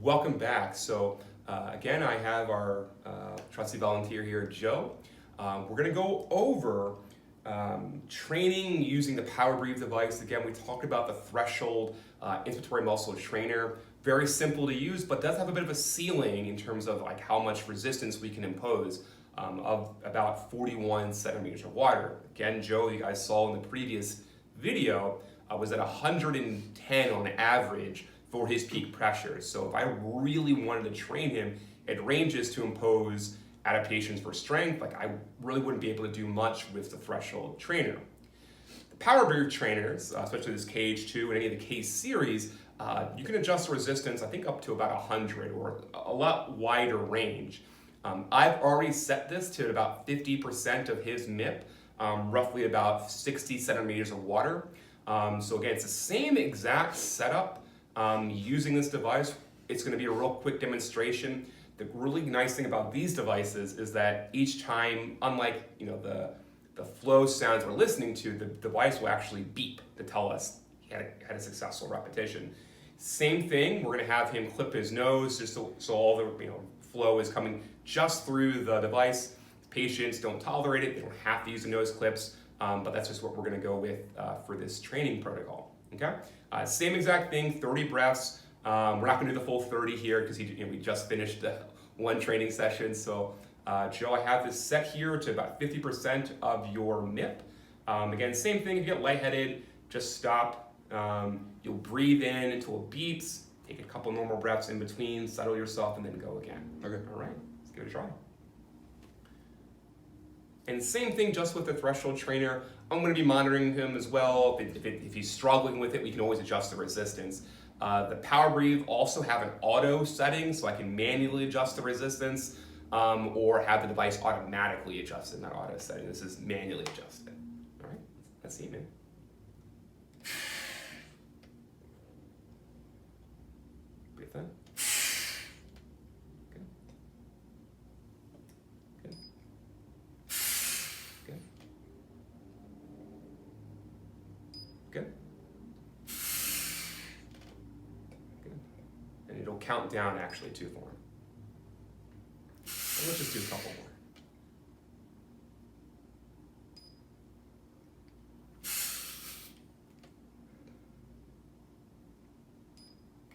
welcome back. So again, I have our trusty volunteer here, Joe. We're going to go over training using the PowerBreathe device. Again, we talked about the threshold inspiratory muscle trainer. Very simple to use, but does have a bit of a ceiling in terms of like how much resistance we can impose of about 41 centimeters of water. Again, Joe, you guys saw in the previous video, was at 110 on average for his peak pressure. So if I really wanted to train him, it ranges to impose adaptations for strength. Like I really wouldn't be able to do much with the threshold trainer. The PowerBreathe trainers, especially this KH2 and any of the K series, you can adjust the resistance, I think up to about 100 or a lot wider range. I've already set this to about 50% of his MIP, roughly about 60 centimeters of water. So again, it's the same exact setup using this device. It's going to be a real quick demonstration. The really nice thing about these devices is that each time, unlike the flow sounds we're listening to, the device will actually beep to tell us he had a successful repetition. Same thing, we're going to have him clip his nose just so all the flow is coming just through the device. Patients don't tolerate it, they don't have to use the nose clips, but that's just what we're going to go with for this training protocol. Okay, same exact thing, 30 breaths. We're not going to do the full 30 here because we just finished one training session. So Joe, I have this set here to about 50% of your MIP. Again, same thing, if you get lightheaded, just stop. You'll breathe in until it beeps, take a couple normal breaths in between, settle yourself, and then go again. Okay. All right, let's give it a try. And same thing just with the threshold trainer. I'm going to be monitoring him as well. If he's struggling with it, we can always adjust the resistance. The PowerBreathe also have an auto setting, so I can manually adjust the resistance or have the device automatically adjust in that auto setting. This is manually adjusted. All right, let's see, man. Breathe in. Good. Good. Good. Good. Good. And it'll count down actually too for him. And let's just do a couple more.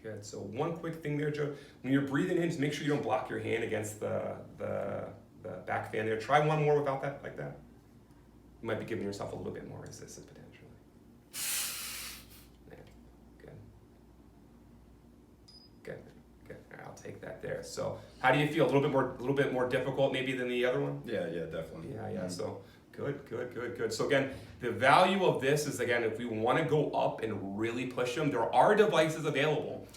Good. So one quick thing there, Joe. When you're breathing in, just make sure you don't block your hand against the back fan there. Try one more without that, like that. You might be giving yourself a little bit more resistance potentially. Yeah. Good. Good. Good. All right, I'll take that there. So how do you feel? A little bit more difficult maybe than the other one? Yeah, definitely. Yeah. So good. So again, the value of this is, again, if we want to go up and really push them, there are devices available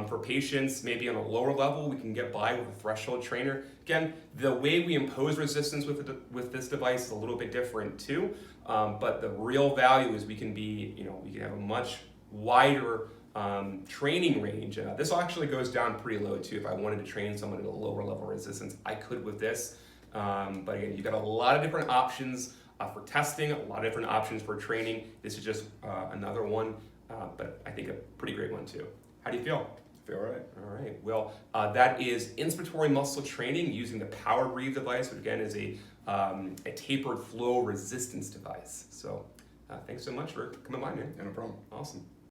for patients maybe on a lower level. We can get by with a threshold trainer. Again, the way we impose resistance with this device is a little bit different too. But the real value is we can have a much wider training range. This actually goes down pretty low too. If I wanted to train someone at a lower level resistance, I could with this. But again, you've got a lot of different options for testing, a lot of different options for training. This is just another one, but I think a pretty great one too. How do you feel? Feel all right. All right. Well, that is inspiratory muscle training using the PowerBreathe device, which again is a tapered flow resistance device. So thanks so much for coming by, man. No problem. Awesome.